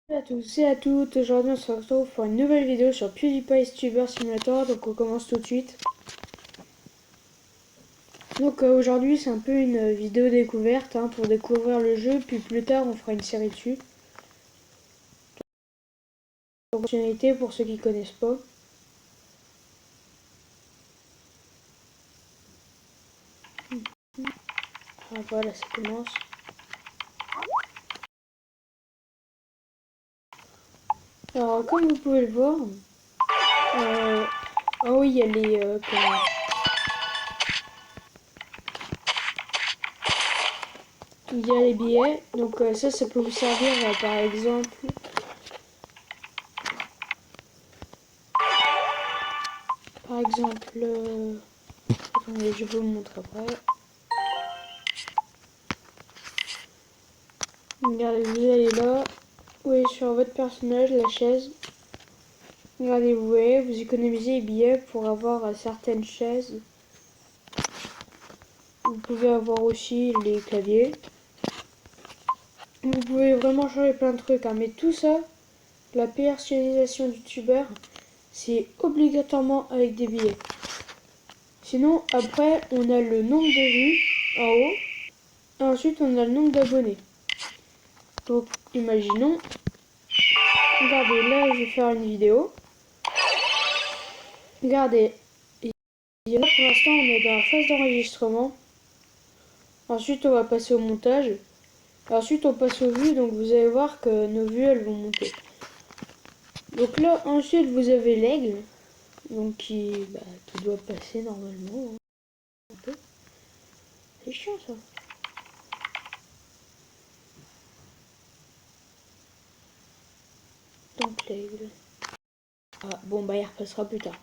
Salut à tous et à toutes, aujourd'hui on se retrouve pour une nouvelle vidéo sur PewDiePie Tuber Simulator, donc on commence tout de suite. Donc aujourd'hui c'est un peu une vidéo découverte pour découvrir le jeu, puis plus tard on fera une série dessus. Fonctionnalité pour ceux qui connaissent pas. Ah voilà, ça commence. Alors comme vous pouvez le voir, ah oui il y a les... il y a les billets, donc ça peut vous servir par exemple... Attendez, je vous montre après. Regardez, vous allez là, vous voyez sur votre personnage la chaise. Regardez, vous voyez, vous économisez les billets pour avoir certaines chaises. Vous pouvez avoir aussi les claviers. Vous pouvez vraiment changer plein de trucs, mais tout ça, la personnalisation du tuber, c'est obligatoirement avec des billets. Sinon, après, on a le nombre de vues en haut. Et ensuite, on a le nombre d'abonnés. Donc, imaginons, regardez, là, je vais faire une vidéo. Regardez, là, pour l'instant, on est dans la phase d'enregistrement. Ensuite, on va passer au montage. Ensuite, on passe aux vues, donc vous allez voir que nos vues, elles vont monter. Donc là, ensuite, vous avez l'aigle, donc qui doit passer normalement. Un peu. C'est chiant, ça. Donc l'aigle. Ah, bon, il repassera plus tard.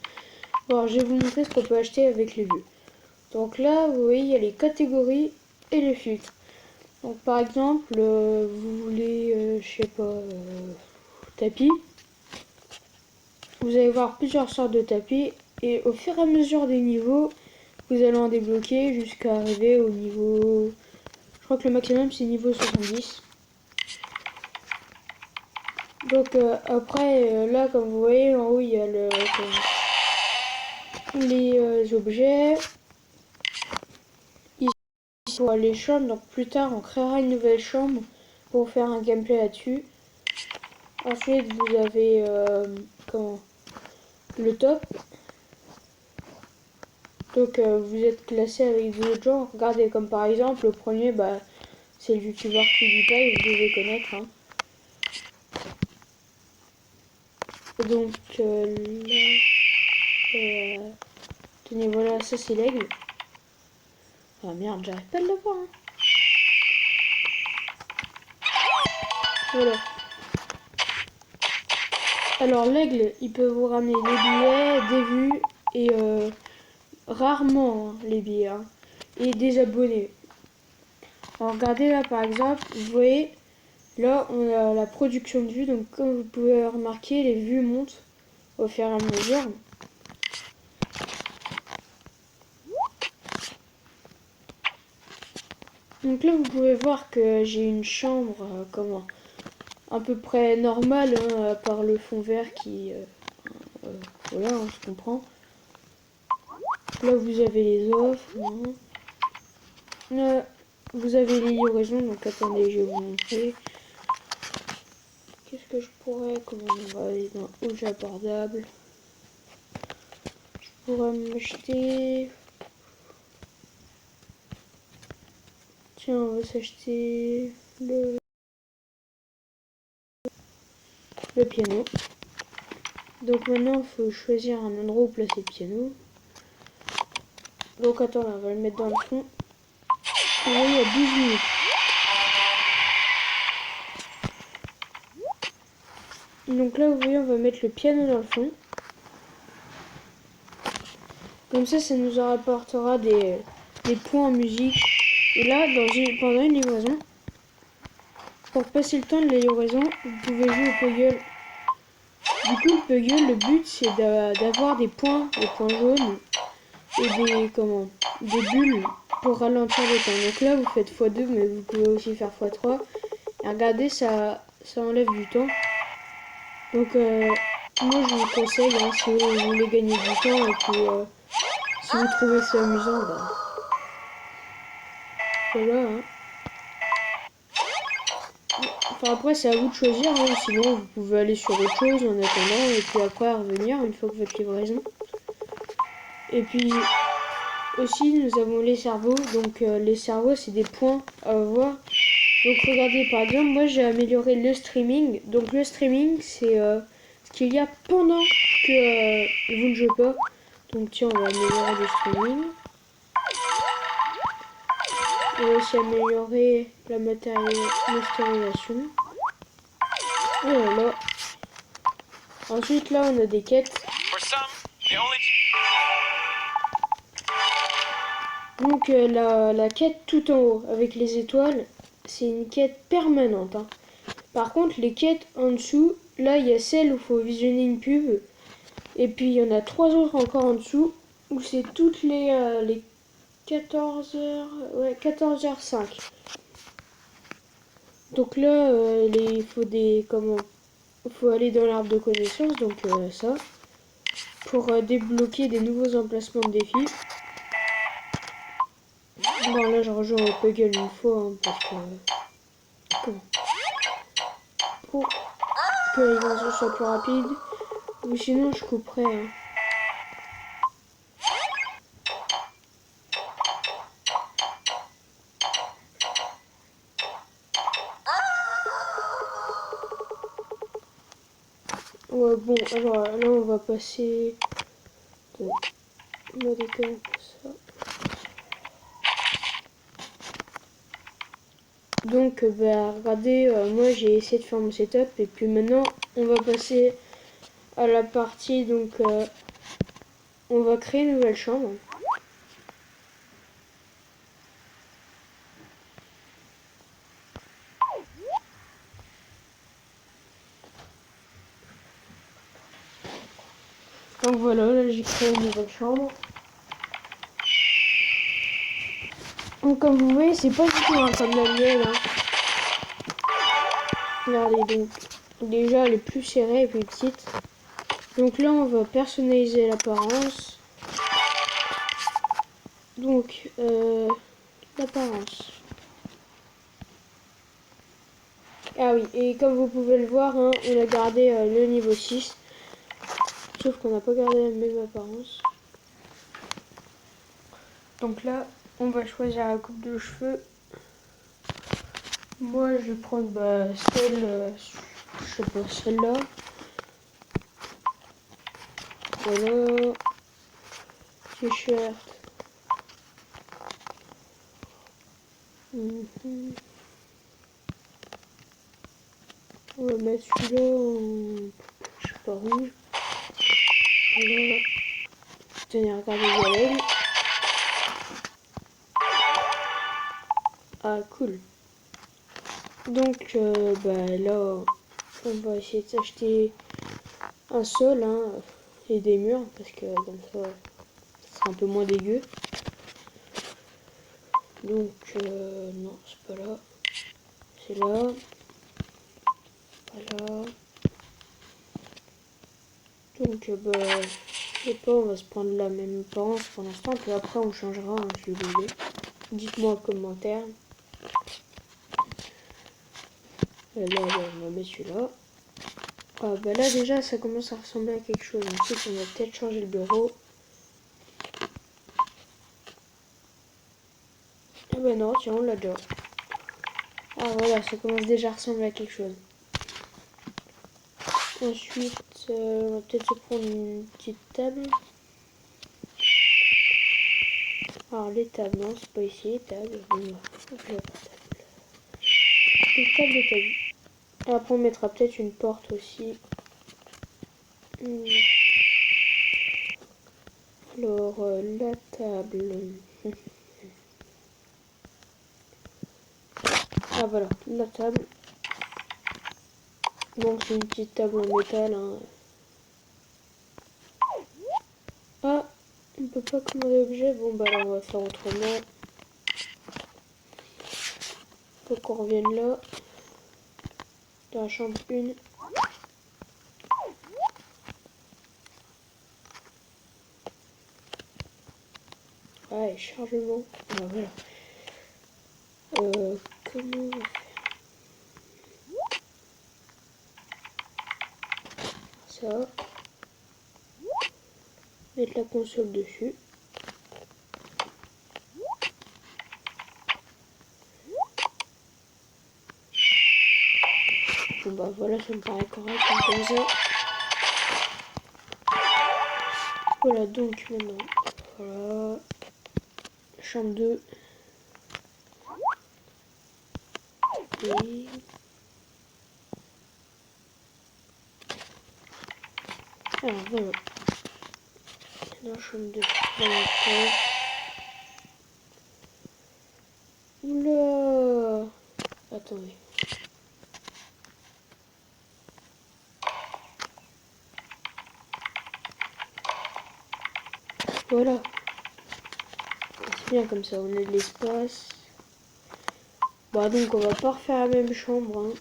Bon, alors, je vais vous montrer ce qu'on peut acheter avec les vues. Donc là, vous voyez, il y a les catégories et les filtres. Donc par exemple, vous voulez, je sais pas, tapis. Vous allez voir plusieurs sortes de tapis et au fur et à mesure des niveaux, vous allez en débloquer jusqu'à arriver au niveau... Je crois que le maximum c'est niveau 70. Donc après, là comme vous voyez, en haut il y a les objets. Ici pour les chambres, donc plus tard on créera une nouvelle chambre pour faire un gameplay là-dessus. Ensuite vous avez le top. Donc vous êtes classé avec d'autres gens. Regardez, comme par exemple le premier, c'est le youtubeur PewDiePie, vous devez connaître. Donc là, tenez, voilà, ça c'est l'aigle. Ah merde, j'arrive pas à le voir. Voilà. Alors l'aigle, il peut vous ramener des billets, des vues et rarement les billets et des abonnés. Alors regardez là par exemple, vous voyez, là on a la production de vues, donc comme vous pouvez remarquer, les vues montent au fur et à mesure. Donc là vous pouvez voir que j'ai une chambre à peu près normale, à part le fond vert qui voilà, on se comprend. Là vous avez les offres. Là, vous avez les livraisons, donc attendez, je vais vous montrer. Qu'est-ce que je pourrais, comment on va aller dans objet abordable. Je pourrais m'acheter... Tiens, on va s'acheter le piano. Donc maintenant, il faut choisir un endroit où placer le piano. Donc attends, là, on va le mettre dans le fond. Et là, il y a 12 minutes. Donc là, vous voyez, on va mettre le piano dans le fond. Comme ça nous rapportera des points en musique. Et là, pendant une livraison, pour passer le temps de la livraison, vous pouvez jouer au Puggle. Du coup, le Puggle, le but, c'est d'avoir des points jaunes et des bulles pour ralentir le temps. Donc là, vous faites x2, mais vous pouvez aussi faire x3. Et regardez, ça enlève du temps. Donc moi je vous conseille, hein, si vous voulez gagner du temps et puis si vous trouvez ça amusant, bah voilà. Hein. Enfin après c'est à vous de choisir, hein, sinon vous pouvez aller sur autre chose en attendant et puis après revenir une fois que votre livraison. Et puis aussi nous avons les cerveaux, donc les cerveaux c'est des points à avoir. Donc regardez par exemple moi j'ai amélioré le streaming, donc le streaming c'est ce qu'il y a pendant que vous ne jouez pas. Donc tiens on va améliorer le streaming. On va aussi améliorer la masterisation. Voilà. Ensuite là on a des quêtes. Donc la quête tout en haut avec les étoiles, c'est une quête permanente. Hein. Par contre les quêtes en dessous, là il y a celle où il faut visionner une pub. Et puis il y en a 3 autres encore en dessous où c'est toutes les 14h, ouais 14h05. Donc là il faut faut aller dans l'arbre de connaissances, donc ça, pour débloquer des nouveaux emplacements de défis. Bon là je rejoins au Puggle une fois hein, parce que pour que les livraison soit plus rapide. Ou sinon je couperai. Hein. Ouais bon alors là on va passer. On va décaler un peu ça. Donc bah regardez, moi j'ai essayé de faire mon setup et puis maintenant on va passer à la partie donc on va créer une nouvelle chambre. Donc voilà, là j'ai créé une nouvelle chambre. Donc comme vous voyez c'est pas du tout hein, comme la mienne. Hein. Regardez donc, déjà elle est plus serrée et plus petite. Donc là on va personnaliser l'apparence. Donc l'apparence. Ah oui, et comme vous pouvez le voir, hein, on a gardé le niveau 6. Sauf qu'on n'a pas gardé la même apparence. Donc là, on va choisir la coupe de cheveux. Moi, je vais prendre celle, je sais pas, celle-là. Voilà. T-shirt. On va mettre celui-là en, je sais pas, rouge. Voilà. Tenez, regardez Gaël. Ah, cool. Donc, là, on va essayer de s'acheter un sol hein, et des murs parce que comme ça, c'est un peu moins dégueu. Donc, non, c'est pas là. C'est là. Voilà. Donc, je sais pas, on va se prendre la même apparence pour l'instant, puis après on changera hein, si vous voulez. Dites-moi en commentaire. Là, on va mettre celui-là. Ah, bah là déjà ça commence à ressembler à quelque chose. Ensuite, on va peut-être changer le bureau. Ah bah non, tiens, on l'a déjà. Ah voilà, ça commence déjà à ressembler à quelque chose. Ensuite, on va peut-être se prendre une petite table. Alors les tables, non, c'est pas ici, les tables. Bon, les tables, les tables. Après on mettra peut-être une porte aussi. Alors la table. Ah voilà, la table. Donc c'est une petite table en métal. Hein. Ah, on peut pas commander objet. Bon bah alors on va faire autrement. Faut qu'on revienne là. Dans la chambre 1. Ah, et chargement. Ah, voilà. Comment on va faire ça? Mettre la console dessus. Bon bah voilà, ça me paraît correct comme ça. Voilà, donc maintenant, voilà, chambre 2. Et... alors voilà, dans chambre 2. Oula, attendez. Voilà, c'est bien comme ça, on a de l'espace. Bah donc on va pas refaire la même chambre, hein.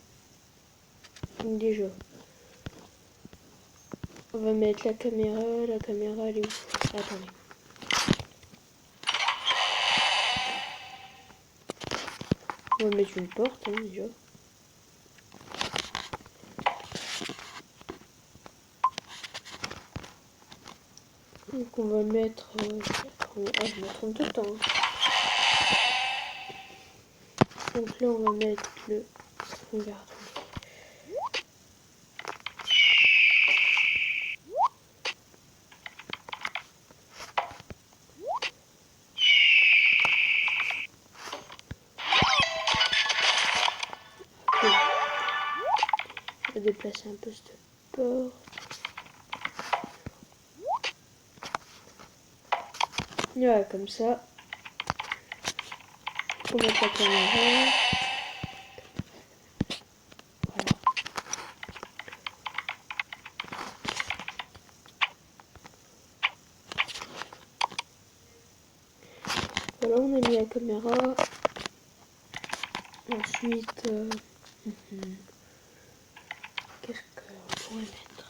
Donc déjà, on va mettre la caméra elle est où? Attendez. On va mettre une porte, hein, déjà. Donc on va mettre... ah, je me trompe tout le temps. Hein. Donc là on va mettre le... Regarde. On va déplacer un peu cette porte. Voilà, comme ça. On va mettre la caméra. Voilà, on a mis la caméra. Ensuite, qu'est-ce qu'on pourrait mettre?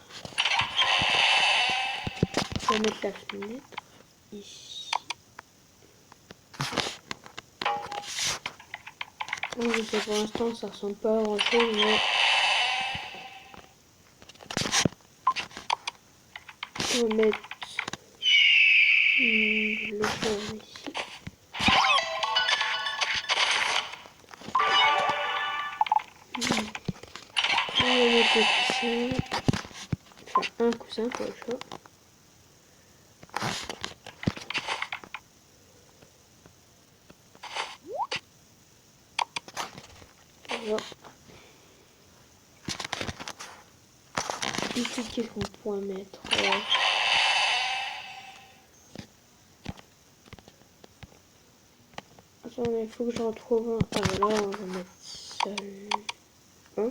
On va mettre la fenêtre ici. Donc, je sais pour l'instant ça ressemble pas à grand chose, mais on va mettre le cadre ici. On va mettre le coussin, enfin un coussin pour le choix. Voilà. Ici, qu'est-ce qu'on pourrait mettre? Attendez, il faut que j'en trouve un. Ah voilà, on va mettre celle-là. On va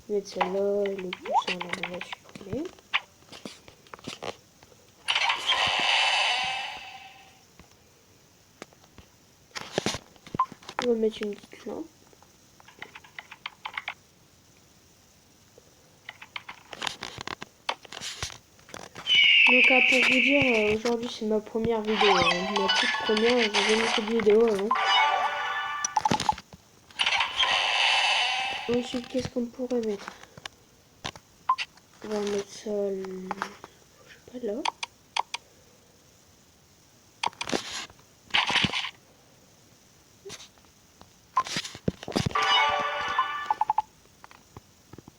mettre celle-là et le coussin là, on va supprimer. On va mettre une petite lampe. Donc pour vous dire, aujourd'hui c'est ma première vidéo, hein. Ma toute première, j'ai jamais fait de vidéo avant. Ensuite, qu'est-ce qu'on pourrait mettre? On va mettre ça, je sais pas là.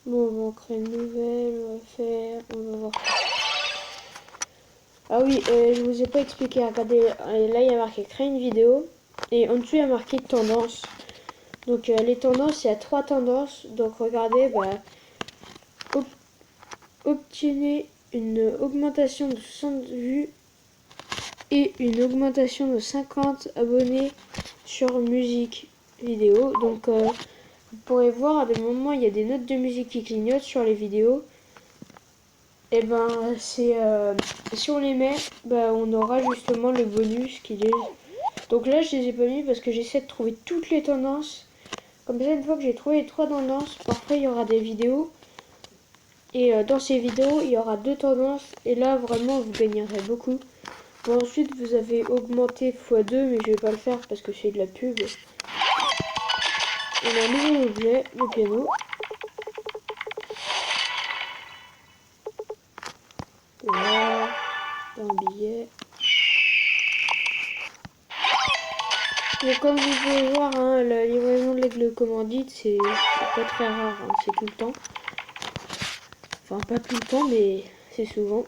Bon, on va créer une nouvelle, on va faire, on va voir. Ah oui, je vous ai pas expliqué, regardez, là il y a marqué créer une vidéo, et en dessous il y a marqué tendance. Donc les tendances, il y a 3 tendances, donc regardez, bah, obtenez une augmentation de 60 vues et une augmentation de 50 abonnés sur musique vidéo. Donc vous pourrez voir à des moments il y a des notes de musique qui clignotent sur les vidéos. Et ben c'est si on les met, bah, on aura justement le bonus qui est. Donc là je les ai pas mis parce que j'essaie de trouver toutes les tendances. Comme ça, une fois que j'ai trouvé les 3 tendances, parfois il y aura des vidéos. Et dans ces vidéos, il y aura 2 tendances. Et là, vraiment, vous gagnerez beaucoup. Bon, ensuite, vous avez augmenté x2, mais je vais pas le faire parce que c'est de la pub. On a un nouvel objet, le piano. Voilà, un billet. Donc comme vous pouvez voir, hein, la livraison de l'aigle commandite, c'est pas très rare, hein, c'est tout le temps. Enfin, pas tout le temps, mais c'est souvent.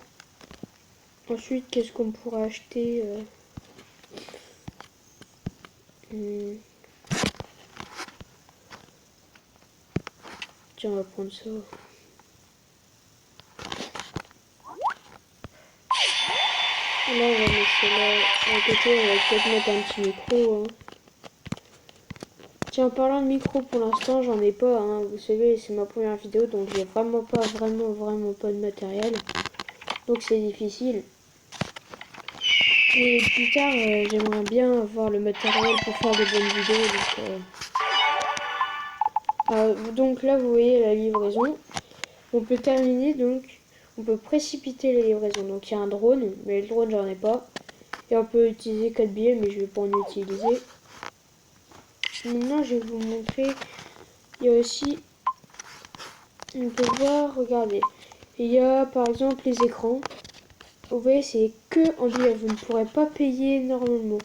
Ensuite, qu'est-ce qu'on pourra acheter Tiens, on va prendre ça. Là, on va mettre celle-là à côté, on va peut-être mettre un petit micro. Hein. Tiens, en parlant de micro, pour l'instant, j'en ai pas. Hein. Vous savez, c'est ma première vidéo, donc j'ai vraiment pas de matériel. Donc c'est difficile. Et plus tard, j'aimerais bien avoir le matériel pour faire de bonnes vidéos. Donc là, vous voyez la livraison. On peut terminer, donc on peut précipiter les livraisons. Donc il y a un drone, mais le drone, j'en ai pas. Et on peut utiliser 4 billets, mais je vais pas en utiliser. Maintenant, je vais vous montrer. Il y a aussi, on peut voir, regardez. Il y a par exemple les écrans. Vous voyez, c'est que en billet. Vous ne pourrez pas payer normalement.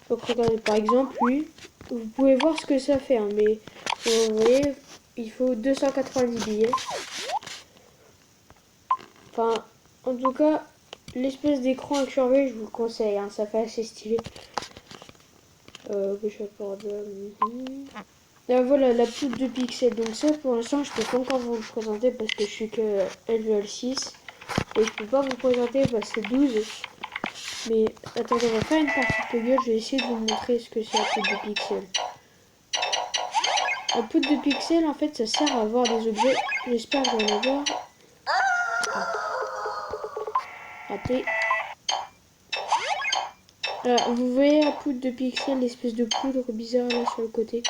Donc regardez, par exemple, lui, vous pouvez voir ce que ça fait. Hein, mais vous voyez, il faut 290 billets. Enfin, en tout cas, l'espèce d'écran incurvé, je vous le conseille. Hein, ça fait assez stylé. Voilà la poudre de pixels. Donc ça pour l'instant je peux pas encore vous le présenter parce que je suis que LVL6 et je peux pas vous présenter parce que c'est 12. Mais attendez, on va faire une partie de gueule, je vais essayer de vous montrer ce que c'est la poudre de pixels. La poudre de pixels en fait ça sert à avoir des objets. J'espère que vous allez voir. Raté. Alors, vous voyez la poudre de pixels, l'espèce de poudre bizarre là sur le côté.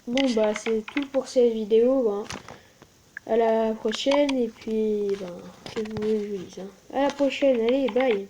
Bon bah c'est tout pour cette vidéo. Hein. À la prochaine et puis ben, que vous voulez que je vous dise. Hein. À la prochaine, allez, bye.